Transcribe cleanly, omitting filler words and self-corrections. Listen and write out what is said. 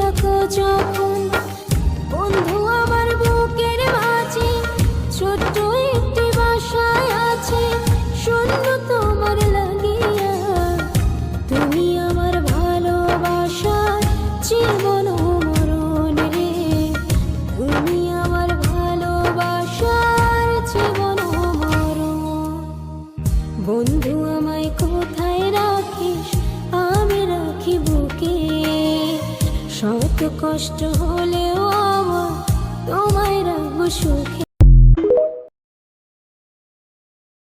থাকো যখন বন্ধু আমার বুকের মাঝে ছোট্ট একটি বাসায় আছে শূন্য তোমার লাগিয়া। তুমি আমার ভালোবাসার জীবন মরণ রে, তুমি আমার ভালোবাসার জীবন মরণ। বন্ধু আমায় কোথায় রাখিস আমি রাখি বুকে, শত কষ্ট হলেও আমার তোমায় রাখবো সুখে।